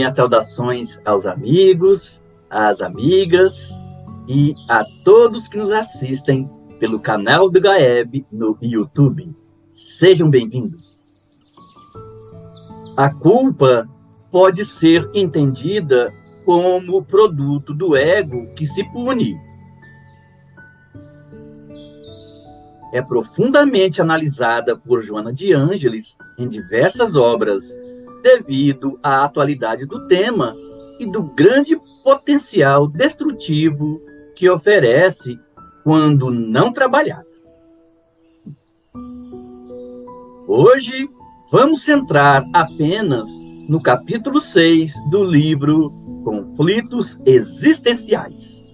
Minhas saudações aos amigos, às amigas e a todos que nos assistem pelo canal do Gaeb no YouTube. Sejam bem-vindos. A culpa pode ser entendida como produto do ego que se pune. É profundamente analisada por Joana de Ângeles em diversas obras, devido à atualidade do tema e do grande potencial destrutivo que oferece quando não trabalhada. Hoje, vamos centrar apenas no capítulo 6 do livro Conflitos Existenciais.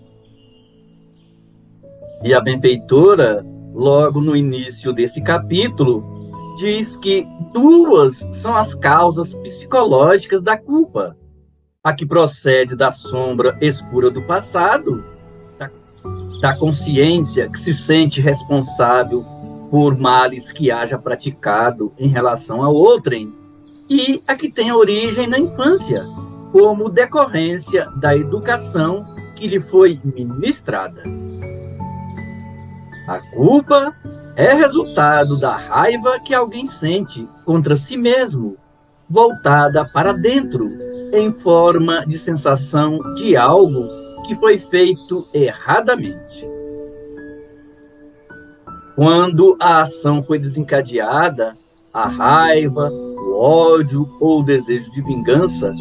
E a benfeitora, logo no início desse capítulo, diz que duas são as causas psicológicas da culpa. A que procede da sombra escura do passado, da consciência que se sente responsável por males que haja praticado em relação a outrem, e a que tem origem na infância, como decorrência da educação que lhe foi ministrada. A culpa é resultado da raiva que alguém sente contra si mesmo, voltada para dentro, em forma de sensação de algo que foi feito erradamente. Quando a ação foi desencadeada, a raiva, o ódio ou o desejo de vingança,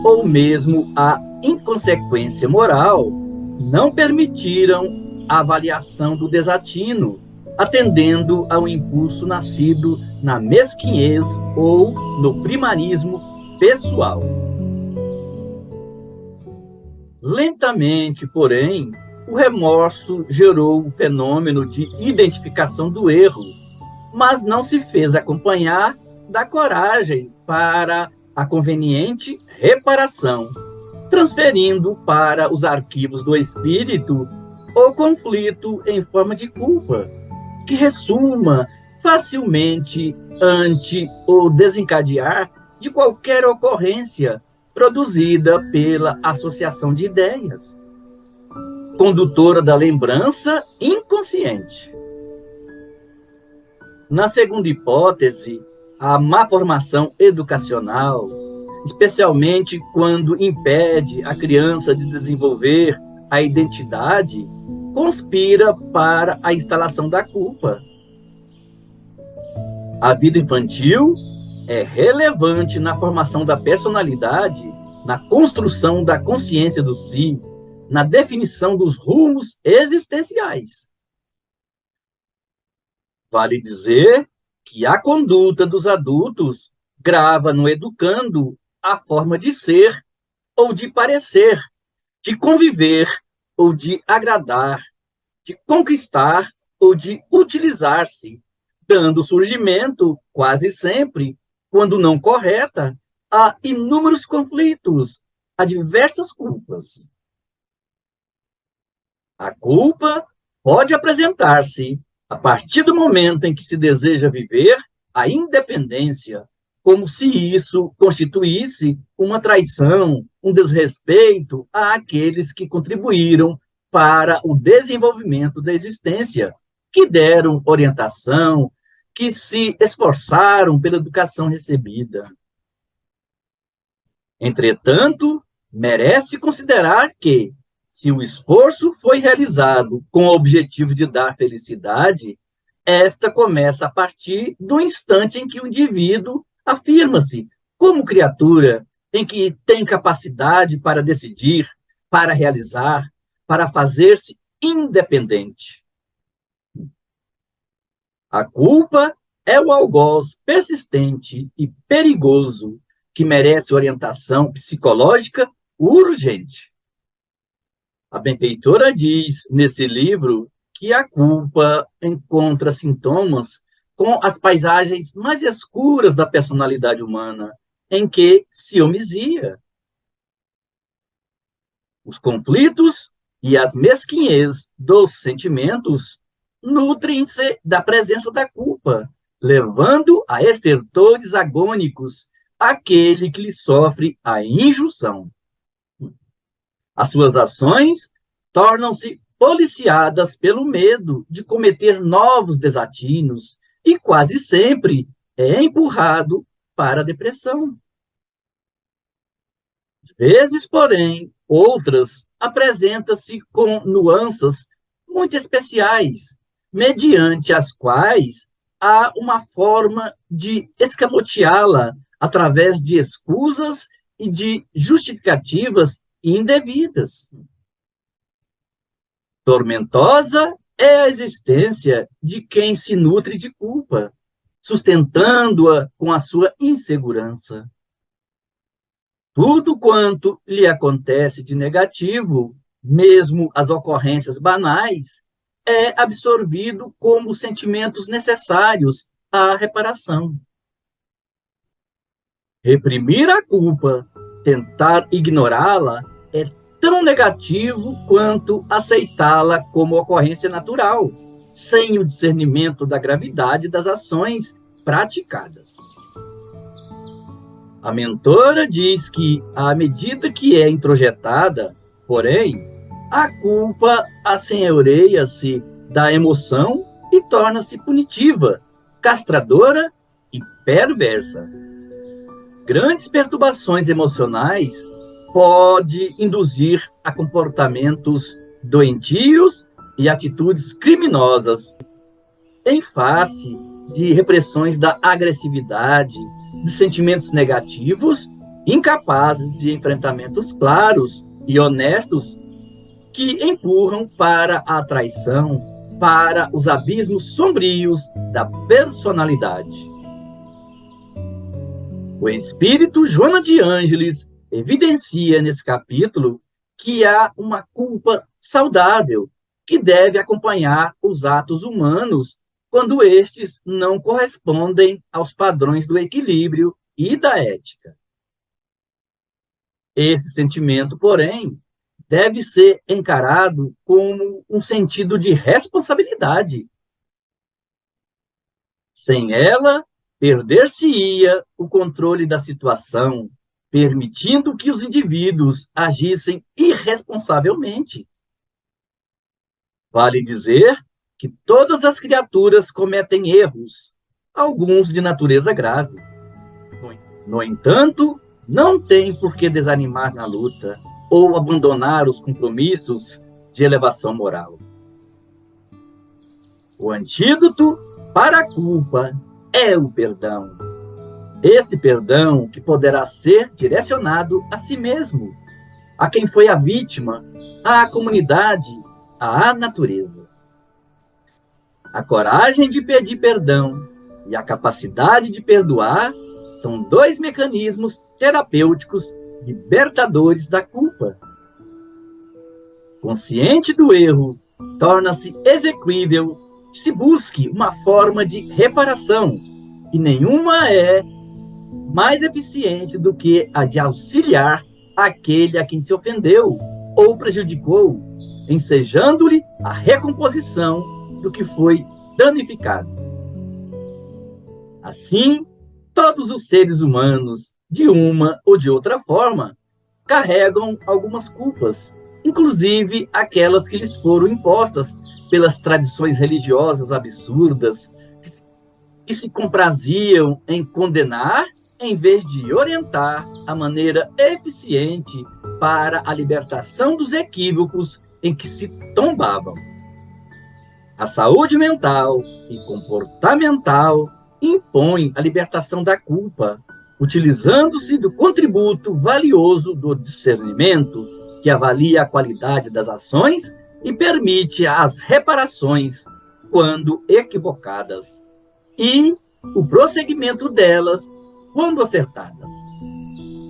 ou mesmo a inconsequência moral, não permitiram a avaliação do desatino, atendendo ao impulso nascido na mesquinhez ou no primarismo pessoal. Lentamente, porém, o remorso gerou o fenômeno de identificação do erro, mas não se fez acompanhar da coragem para a conveniente reparação, transferindo para os arquivos do espírito o conflito em forma de culpa, que ressuma facilmente ante o desencadear de qualquer ocorrência produzida pela associação de ideias, condutora da lembrança inconsciente. Na segunda hipótese, a má formação educacional, especialmente quando impede a criança de desenvolver a identidade, conspira para a instalação da culpa. A vida infantil é relevante na formação da personalidade, na construção da consciência do si, na definição dos rumos existenciais. Vale dizer que a conduta dos adultos grava no educando a forma de ser ou de parecer, de conviver ou de agradar, de conquistar ou de utilizar-se, dando surgimento, quase sempre, quando não correta, a inúmeros conflitos, a diversas culpas. A culpa pode apresentar-se a partir do momento em que se deseja viver a independência, como se isso constituísse uma traição, um desrespeito àqueles que contribuíram para o desenvolvimento da existência, que deram orientação, que se esforçaram pela educação recebida. Entretanto, merece considerar que, se o esforço foi realizado com o objetivo de dar felicidade, esta começa a partir do instante em que o indivíduo afirma-se como criatura, em que tem capacidade para decidir, para realizar, para fazer-se independente. A culpa é o algoz persistente e perigoso que merece orientação psicológica urgente. A benfeitora diz nesse livro que a culpa encontra sintomas com as paisagens mais escuras da personalidade humana, em que se homilia. Os conflitos e as mesquinhez dos sentimentos nutrem-se da presença da culpa, levando a estertores agônicos aquele que lhe sofre a injunção. As suas ações tornam-se policiadas pelo medo de cometer novos desatinos e quase sempre é empurrado para a depressão. Vezes, porém, outras apresentam-se com nuances muito especiais, mediante as quais há uma forma de escamoteá-la através de escusas e de justificativas indevidas. Tormentosa é a existência de quem se nutre de culpa, sustentando-a com a sua insegurança. Tudo quanto lhe acontece de negativo, mesmo as ocorrências banais, é absorvido como sentimentos necessários à reparação. Reprimir a culpa, tentar ignorá-la, é tão negativo quanto aceitá-la como ocorrência natural, sem o discernimento da gravidade das ações praticadas. A mentora diz que, à medida que é introjetada, porém, a culpa assenhoreia-se da emoção e torna-se punitiva, castradora e perversa. Grandes perturbações emocionais podem induzir a comportamentos doentios e atitudes criminosas em face de repressões da agressividade, de sentimentos negativos, incapazes de enfrentamentos claros e honestos que empurram para a traição, para os abismos sombrios da personalidade. O espírito Joana de Ângeles evidencia nesse capítulo que há uma culpa saudável que deve acompanhar os atos humanos quando estes não correspondem aos padrões do equilíbrio e da ética. Esse sentimento, porém, deve ser encarado como um sentido de responsabilidade. Sem ela, perder-se-ia o controle da situação, permitindo que os indivíduos agissem irresponsavelmente. Vale dizer que todas as criaturas cometem erros, alguns de natureza grave. No entanto, não tem por que desanimar na luta ou abandonar os compromissos de elevação moral. O antídoto para a culpa é o perdão. Esse perdão que poderá ser direcionado a si mesmo, a quem foi a vítima, à comunidade, à natureza. A coragem de pedir perdão e a capacidade de perdoar são dois mecanismos terapêuticos libertadores da culpa. Consciente do erro, torna-se exequível se busque uma forma de reparação, e nenhuma é mais eficiente do que a de auxiliar aquele a quem se ofendeu ou prejudicou, ensejando-lhe a recomposição do que foi danificado. Assim, todos os seres humanos, de uma ou de outra forma, carregam algumas culpas, inclusive aquelas que lhes foram impostas pelas tradições religiosas absurdas, que se compraziam em condenar em vez de orientar a maneira eficiente para a libertação dos equívocos em que se tombavam. A saúde mental e comportamental impõe a libertação da culpa, utilizando-se do contributo valioso do discernimento, que avalia a qualidade das ações e permite as reparações quando equivocadas, e o prosseguimento delas quando acertadas.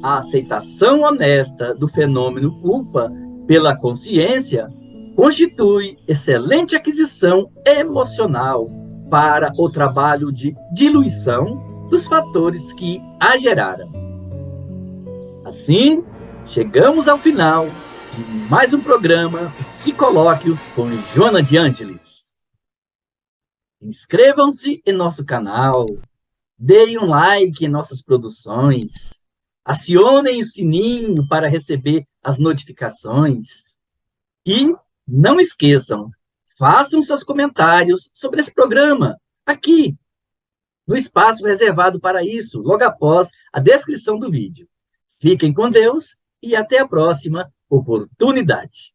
A aceitação honesta do fenômeno culpa pela consciência constitui excelente aquisição emocional para o trabalho de diluição dos fatores que a geraram. Assim, chegamos ao final de mais um programa Psicolóquios com Joana de Ângeles. Inscrevam-se em nosso canal, deem um like em nossas produções, acionem o sininho para receber as notificações e não esqueçam, façam seus comentários sobre esse programa aqui no espaço reservado para isso, logo após a descrição do vídeo. Fiquem com Deus e até a próxima oportunidade.